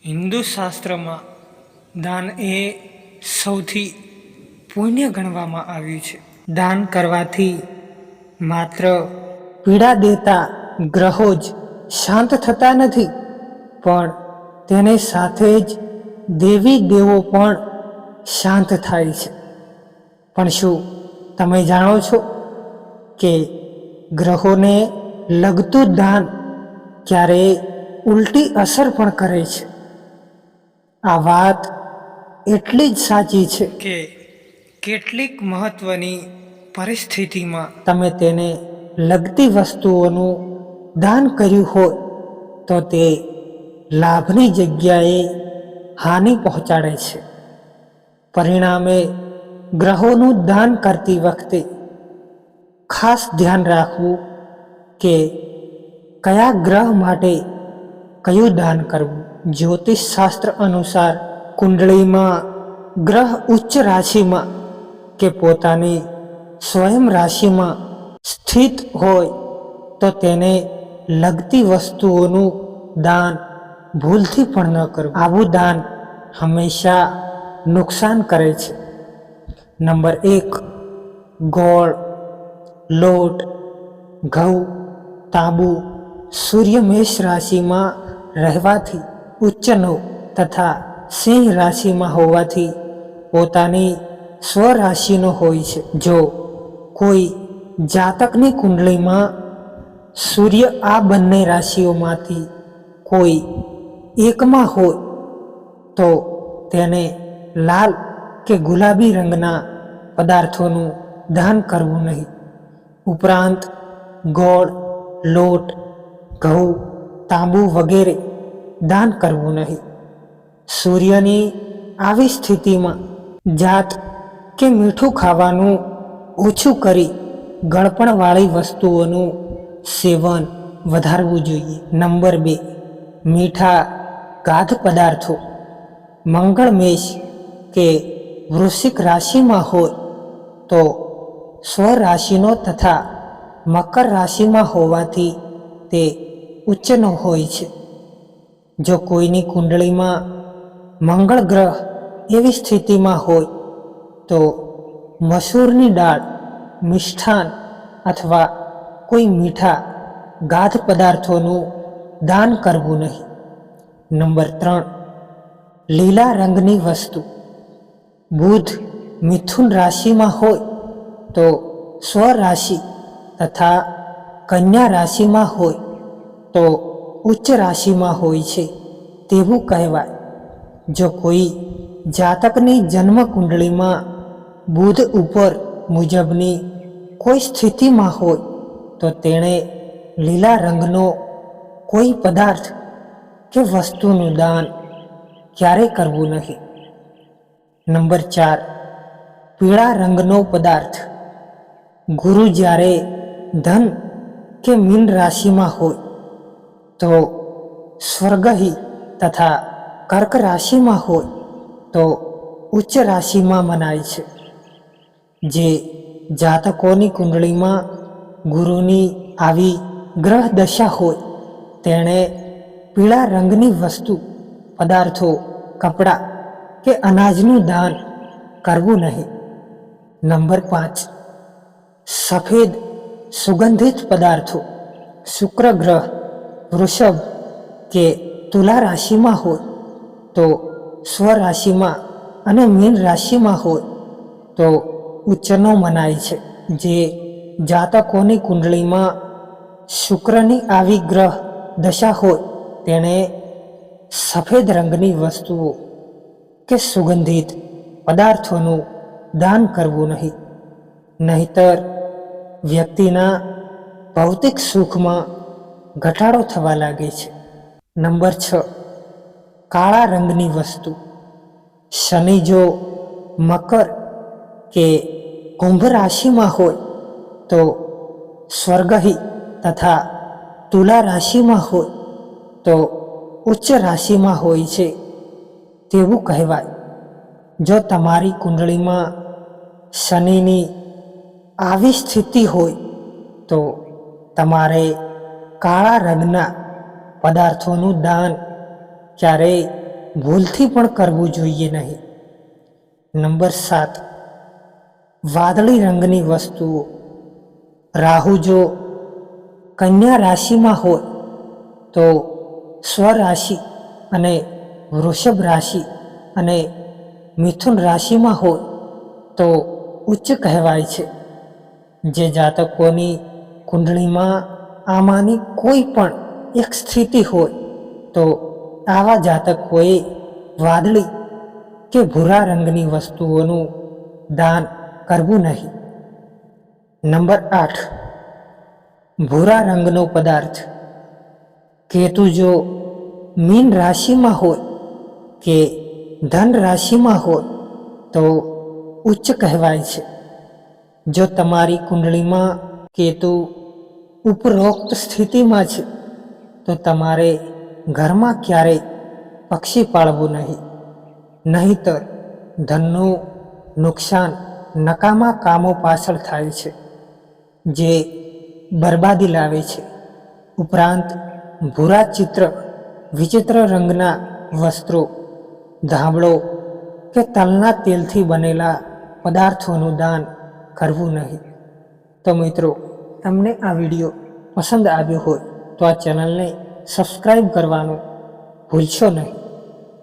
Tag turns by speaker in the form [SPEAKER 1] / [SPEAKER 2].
[SPEAKER 1] હિન્દુ શાસ્ત્રમાં દાન એ સૌથી પુણ્ય ગણવામાં આવ્યું છે. દાન કરવાથી માત્ર પીડા દેતા ગ્રહો જ શાંત થતા નથી, પણ તેની સાથે જ દેવી દેવો પણ શાંત થાય છે. પણ શું તમે જાણો છો કે ગ્રહોને લગતું દાન ક્યારેય ઉલટી અસર પણ કરે છે? આ વાત એટલી જ સાચી છે કે કેટલીક મહત્વની પરિસ્થિતિમાં તમે તેને લગતી વસ્તુઓનું દાન કર્યું હોય તો તે લાભની જગ્યાએ હાનિ પહોંચાડે છે. પરિણામે ગ્રહોનું દાન કરતી વખતે ખાસ ધ્યાન રાખવું કે કયા ગ્રહ માટે કયું દાન કરવું. જ્યોતિષ શાસ્ત્ર અનુસાર કુંડળીમાં ગ્રહ ઉચ્ચ રાશિમાં કે પોતાની સ્વયં રાશિમાં સ્થિત હોય તો તેને લગતી વસ્તુઓનું દાન ભૂલથી પણ ન કરવું. આવું દાન હંમેશા નુકસાન કરે છે. નંબર 1, ગોળ, લોટ, ઘઉં, તાંબુ. સૂર્ય મેષ રાશિમાં રહેવાથી ઉચ્ચનો તથા સિંહ રાશિમાં હોવાથી પોતાની સ્વરાશિનો હોય છે. જો કોઈ જાતકની કુંડળીમાં સૂર્ય આ બંને રાશિઓમાંથી કોઈ એકમાં હોય તો તેને લાલ કે ગુલાબી રંગના પદાર્થોનું દાન કરવું નહીં. ઉપરાંત ગોળ, લોટ, ઘઉં, તાંબુ વગેરે દાન કરવું નહીં. સૂર્યની આવી સ્થિતિમાં જાત કે મીઠું ખાવાનું ઓછું કરી ગળપણવાળી વસ્તુઓનું સેવન વધારવું જોઈએ. નંબર 2, મીઠા ગાઢ પદાર્થો. મંગળ મેષ કે વૃશ્ચિક રાશિમાં હોય તો સ્વરાશિનો તથા મકર રાશિમાં હોવાથી તે ઉચ્ચનો હોય છે. જો કોઈની કુંડળીમાં મંગળ ગ્રહ એવી સ્થિતિમાં હોય તો મસૂરની દાળ, મિષ્ઠાન અથવા કોઈ મીઠા ગાઢ પદાર્થોનું દાન કરવું નહીં. નંબર 3, લીલા રંગની વસ્તુ. બુધ મિથુન રાશિમાં હોય તો સ્વરાશિ તથા કન્યા રાશિમાં હોય તો ઉચ્ચ રાશિમાં હોય છે તેવું કહેવાય. જો કોઈ જાતકની જન્મ કુંડળીમાં બુધ ઉપર મુજબની કોઈ સ્થિતિમાં હોય તો તેણે લીલા રંગનો કોઈ પદાર્થ કે વસ્તુનું દાન ક્યારેય કરવું નહીં. નંબર 4, પીળા રંગનો પદાર્થ. ગુરુ જ્યારે ધન કે મીન રાશિમાં હોય તો સ્વર્ગહી તથા કર્ક રાશિમાં હોય તો ઉચ્ચ રાશિમાં મનાય છે. જે જાતકોની કુંડળીમાં ગુરુની આવી ગ્રહ દશા હોય તેણે પીળા રંગની વસ્તુ, પદાર્થો, કપડાં કે અનાજનું દાન કરવું નહીં. નંબર 5, સફેદ સુગંધિત પદાર્થો. શુક્ર ગ્રહ વૃષભ કે તુલા રાશિમાં હોય તો સ્વરાશિમાં અને મીન રાશિમાં હોય તો ઉચ્ચનો મનાય છે. જે જાતકોની કુંડળીમાં શુક્રની આવી ગ્રહ દશા હોય તેણે સફેદ રંગની વસ્તુઓ કે સુગંધિત પદાર્થોનું દાન કરવું નહીં. નહીંતર વ્યક્તિના ભૌતિક સુખમાં ઘટાડો થવા લાગે છે. નંબર 6, કાળા રંગની વસ્તુ. શનિ જો મકર કે કુંભ રાશિમાં હોય તો સ્વર્ગહી તથા તુલા રાશિમાં હોય તો ઉચ્ચ રાશિમાં હોય છે તેવું કહેવાય. જો તમારી કુંડળીમાં શનિની આવી સ્થિતિ હોય તો તમારે કાળા રંગના પદાર્થોનું દાન ક્યારેય ભૂલથી પણ કરવું જોઈએ નહીં. નંબર 7, વાદળી રંગની વસ્તુઓ. રાહુ જો કન્યા રાશિમાં હોય તો સ્વરાશિ અને વૃષભ રાશિ અને મિથુન રાશિમાં હોય તો ઉચ્ચ કહેવાય છે. જે જાતકોની કુંડળીમાં આમાંની કોઈ પણ એક સ્થિતિ હોય તો આવા જાતકોએ વાદળી કે ભૂરા રંગની વસ્તુઓનું દાન કરવું નહીં. નંબર 8, ભૂરા રંગનો પદાર્થ. કેતુ જો મીન રાશિમાં હોય કે ધન રાશિમાં હોય તો ઉચ્ચ કહેવાય છે. જો તમારી કુંડળીમાં કેતુ ઉપરોક્ત સ્થિતિમાં છે તો તમારે ઘરમાં ક્યારેય પક્ષી પાળવું નહીં, નહીંતર ધનનું નુકસાન નકામા કામો પાછળ થાય છે, જે બરબાદી લાવે છે. ઉપરાંત ભૂરા વિચિત્ર રંગના વસ્ત્રો, ધાબળો કે તલના તેલથી બનેલા પદાર્થોનું દાન કરવું નહીં. તો મિત્રો, તમને આ વિડીયો પસંદ આવ્યો હોય તો આ ચેનલને સબસ્ક્રાઈબ કરવાનું ભૂલશો નહીં.